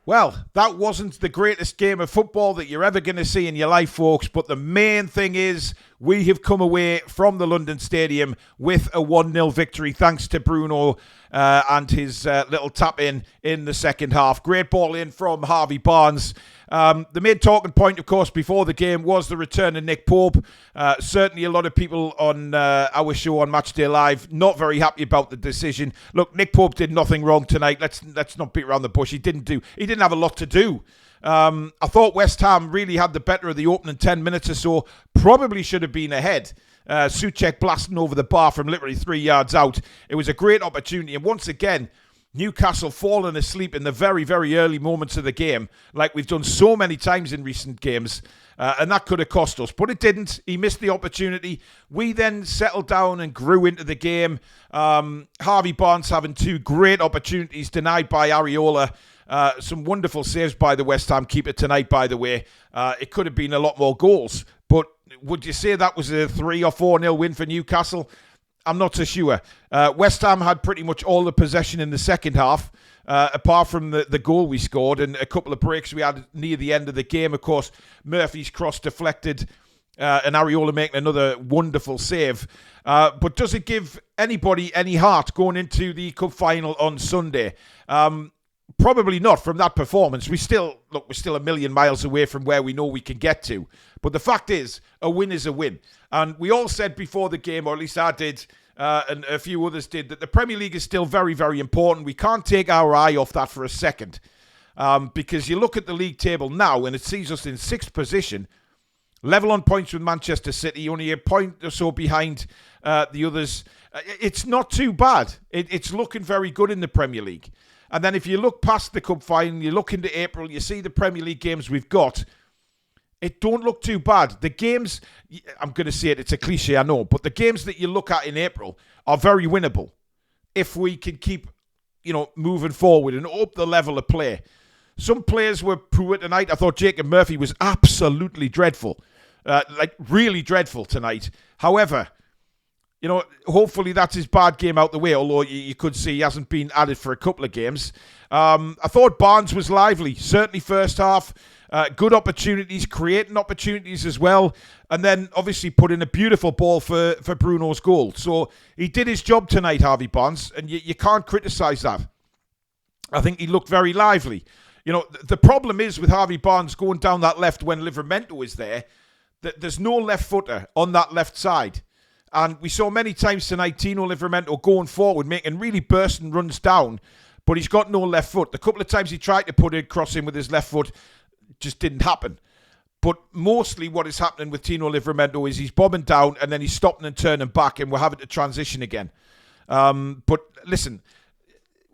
Well, that wasn't the greatest game of football that you're ever going to see in your life, folks. But the main thing is we have come away from the London Stadium with a 1-0 victory thanks to Bruno and his little tap-in the second half. Great ball in from Harvey Barnes. The main talking point, of course, before the game was the return of Nick Pope. Certainly a lot of people on our show on Matchday Live not very happy about the decision. Look, Nick Pope did nothing wrong tonight. Let's not beat around the bush. He didn't have a lot to do. I thought West Ham really had the better of the opening 10 minutes or so. Probably should have been ahead. Souček blasting over the bar from literally 3 yards out. It was a great opportunity. And once again, Newcastle falling asleep in the very, very early moments of the game, like we've done so many times in recent games, and that could have cost us. But it didn't. He missed the opportunity. We then settled down and grew into the game. Harvey Barnes having 2 great opportunities denied by Areola. Some wonderful saves by the West Ham keeper tonight, by the way. It could have been a lot more goals. But would you say that was a 3 or 4-0 win for Newcastle? I'm not so sure. West Ham had pretty much all the possession in the second half, apart from the goal we scored and a couple of breaks we had near the end of the game. Of course, Murphy's cross deflected and Areola making another wonderful save. But does it give anybody any heart going into the cup final on Sunday? Probably not from that performance. We're still a million miles away from where we know we can get to. But the fact is, a win is a win. And we all said before the game, or at least I did, and a few others did, that the Premier League is still very, very important. We can't take our eye off that for a second. Because you look at the league table now, and it sees us in 6th position, level on points with Manchester City, only a point or so behind the others. It's not too bad. It's looking very good in the Premier League. And then if you look past the cup final, you look into April, you see the Premier League games we've got, it don't look too bad. The games, I'm going to say it's a cliche, I know, but the games that you look at in April are very winnable if we can keep, moving forward and up the level of play. Some players were poor tonight. I thought Jacob Murphy was absolutely dreadful, really dreadful tonight. However, hopefully that's his bad game out the way, although you could see he hasn't been added for a couple of games. I thought Barnes was lively, certainly first half. Good opportunities, creating opportunities as well. And then obviously put in a beautiful ball for Bruno's goal. So he did his job tonight, Harvey Barnes, and you can't criticise that. I think he looked very lively. The problem is with Harvey Barnes going down that left when Livramento is there, that there's no left footer on that left side. And we saw many times tonight Tino Livramento going forward, making really bursting runs down, but he's got no left foot. The couple of times he tried to put a cross in with his left foot just didn't happen. But mostly what is happening with Tino Livramento is he's bobbing down and then he's stopping and turning back and we're having to transition again. But listen,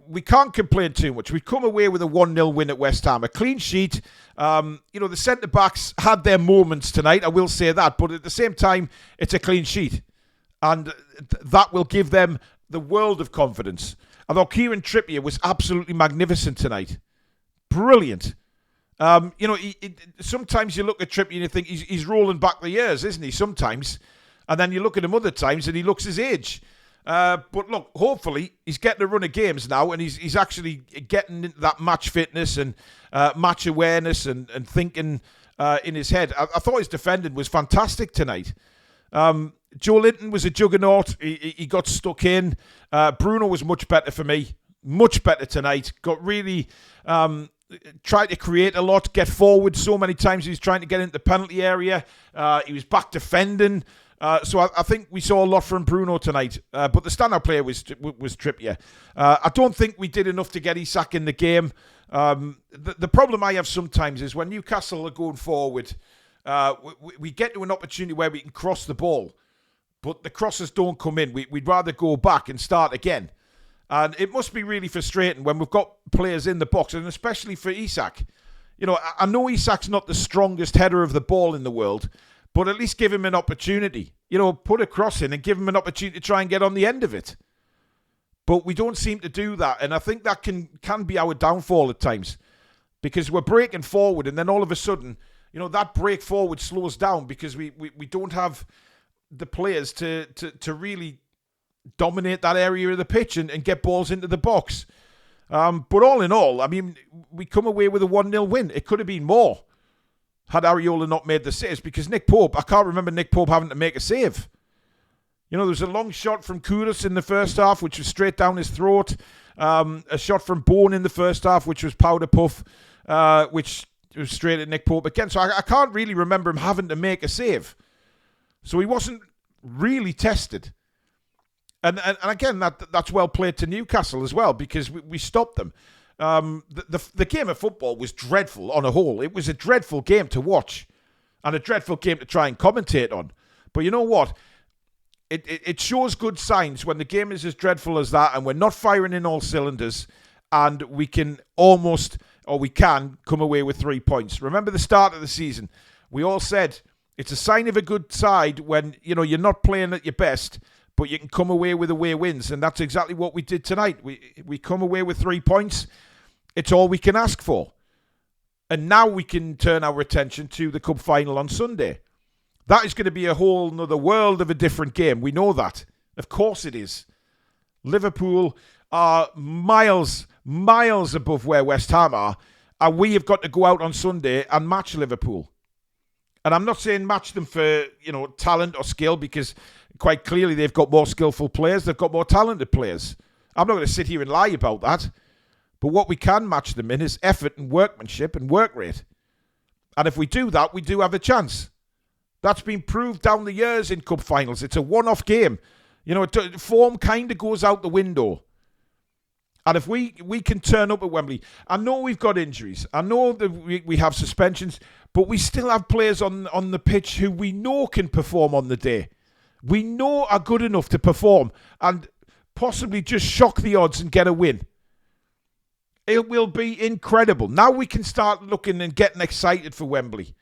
we can't complain too much. We've come away with a 1-0 win at West Ham. A clean sheet. The centre-backs had their moments tonight, I will say that. But at the same time, it's a clean sheet. And that will give them the world of confidence. I thought Kieran Trippier was absolutely magnificent tonight. Brilliant. Sometimes you look at Trippier and you think he's rolling back the years, isn't he? Sometimes. And then you look at him other times and he looks his age. But look, hopefully he's getting a run of games now and he's actually getting into that match fitness and match awareness and thinking in his head. I thought his defending was fantastic tonight. Joe Linton was a juggernaut. He got stuck in. Bruno was much better for me. Much better tonight. Got really tried to create a lot, get forward so many times. He was trying to get into the penalty area. He was back defending. So I think we saw a lot from Bruno tonight. But the standout player was Trippier. I don't think we did enough to get Isak in the game. The problem I have sometimes is when Newcastle are going forward, we get to an opportunity where we can cross the ball. But the crosses don't come in. We'd rather go back and start again. And it must be really frustrating when we've got players in the box, and especially for Isak. I know Isak's not the strongest header of the ball in the world, but at least give him an opportunity. Put a cross in and give him an opportunity to try and get on the end of it. But we don't seem to do that, and I think that can be our downfall at times. Because we're breaking forward, and then all of a sudden, that break forward slows down because we don't have the players to really dominate that area of the pitch and get balls into the box. But all in all, I mean, we come away with a 1-0 win. It could have been more had Areola not made the saves, because Nick Pope, I can't remember Nick Pope having to make a save. You know, there was a long shot from Kudus in the first half, which was straight down his throat. A shot from Bone in the first half, which was powder puff, which was straight at Nick Pope again. So I can't really remember him having to make a save. So he wasn't really tested. And again, that's well played to Newcastle as well, because we stopped them. The game of football was dreadful on a whole. It was a dreadful game to watch and a dreadful game to try and commentate on. But you know what? It shows good signs when the game is as dreadful as that and we're not firing in all cylinders, and we can come away with 3 points. Remember the start of the season? We all said it's a sign of a good side when, you know, you're not playing at your best, but you can come away with away wins, and that's exactly what we did tonight. We come away with 3 points. It's all we can ask for. And now we can turn our attention to the cup final on Sunday. That is going to be a whole nother world of a different game. We know that. Of course it is. Liverpool are miles above where West Ham are, and we have got to go out on Sunday and match Liverpool. And I'm not saying match them for, you know, talent or skill, because quite clearly they've got more skillful players, they've got more talented players. I'm not going to sit here and lie about that. But what we can match them in is effort and workmanship and work rate. And if we do that, we do have a chance. That's been proved down the years in cup finals. It's a one-off game. You know, form kind of goes out the window. And if we can turn up at Wembley, I know we've got injuries. I know that we have suspensions, but we still have players on the pitch who we know can perform on the day. We know are good enough to perform and possibly just shock the odds and get a win. It will be incredible. Now we can start looking and getting excited for Wembley,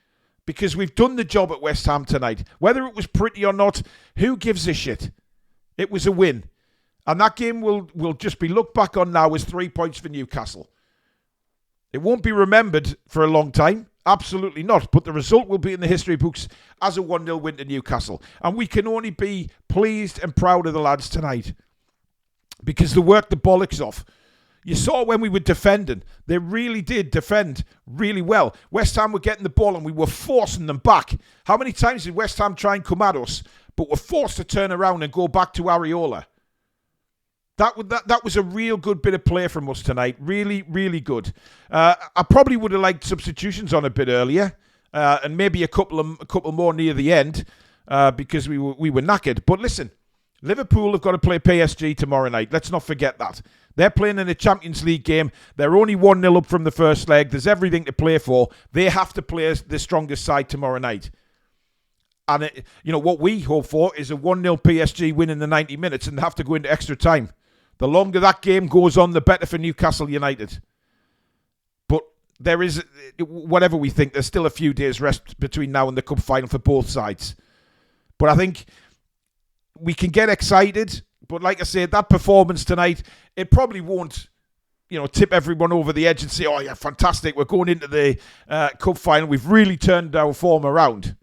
because we've done the job at West Ham tonight. Whether it was pretty or not, who gives a shit? It was a win. And that game will just be looked back on now as 3 points for Newcastle. It won't be remembered for a long time. Absolutely not. But the result will be in the history books as a 1-0 win to Newcastle. And we can only be pleased and proud of the lads tonight, because they worked the bollocks off. You saw when we were defending, they really did defend really well. West Ham were getting the ball and we were forcing them back. How many times did West Ham try and come at us, but were forced to turn around and go back to Areola? That was a real good bit of play from us tonight. Really, really good. I probably would have liked substitutions on a bit earlier, and maybe a couple more near the end, because we were knackered. But listen, Liverpool have got to play PSG tomorrow night. Let's not forget that. They're playing in a Champions League game. They're only 1-0 up from the first leg. There's everything to play for. They have to play the strongest side tomorrow night. And, what we hope for is a 1-0 PSG win in the 90 minutes and have to go into extra time. The longer that game goes on, the better for Newcastle United. But there is, whatever we think, there's still a few days rest between now and the cup final for both sides. But I think we can get excited. But like I said, that performance tonight, it probably won't, tip everyone over the edge and say, oh yeah, fantastic, we're going into the cup final. We've really turned our form around.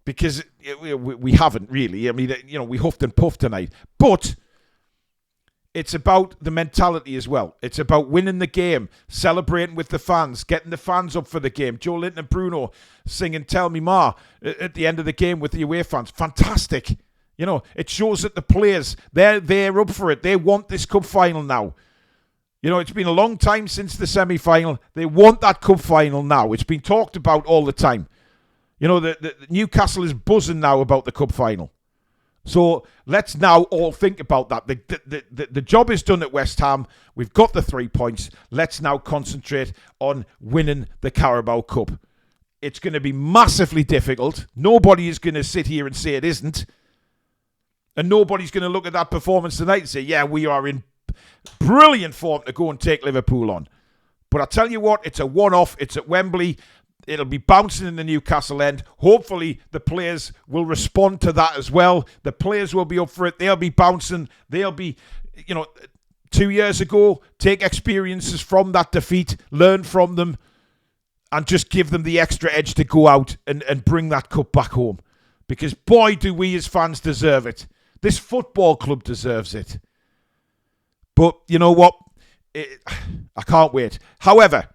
Because we haven't really. I mean, we huffed and puffed tonight. But it's about the mentality as well. It's about winning the game, celebrating with the fans, getting the fans up for the game. Joe Linton and Bruno singing Tell Me Ma at the end of the game with the away fans. Fantastic. It shows that the players, they're up for it. They want this cup final now. It's been a long time since the semi-final. They want that cup final now. It's been talked about all the time. The Newcastle is buzzing now about the cup final. So let's now all think about that. The job is done at West Ham. We've got the 3 points. Let's now concentrate on winning the Carabao Cup. It's going to be massively difficult. Nobody is going to sit here and say it isn't. And nobody's going to look at that performance tonight and say, yeah, we are in brilliant form to go and take Liverpool on. But I tell you what, it's a one-off. It's at Wembley. It'll be bouncing in the Newcastle end. Hopefully, the players will respond to that as well. The players will be up for it. They'll be bouncing. They'll be, 2 years ago, take experiences from that defeat, learn from them, and just give them the extra edge to go out and bring that cup back home. Because boy, do we as fans deserve it. This football club deserves it. But you know what? I can't wait. However,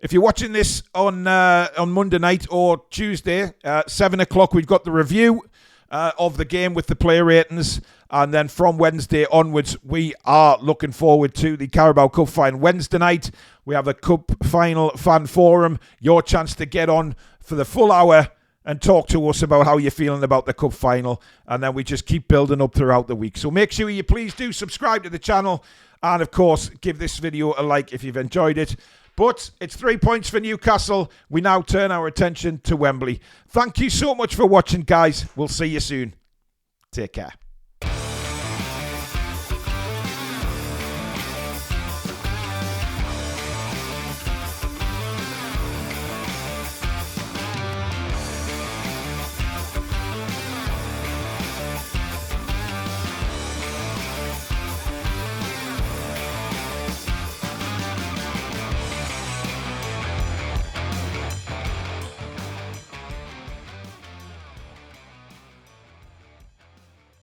if you're watching this on Monday night or Tuesday, 7 o'clock, we've got the review of the game with the player ratings. And then from Wednesday onwards, we are looking forward to the Carabao Cup final. Wednesday night, we have a Cup final fan forum. Your chance to get on for the full hour and talk to us about how you're feeling about the Cup final. And then we just keep building up throughout the week. So make sure you please do subscribe to the channel. And, of course, give this video a like if you've enjoyed it. But it's 3 points for Newcastle. We now turn our attention to Wembley. Thank you so much for watching, guys. We'll see you soon. Take care.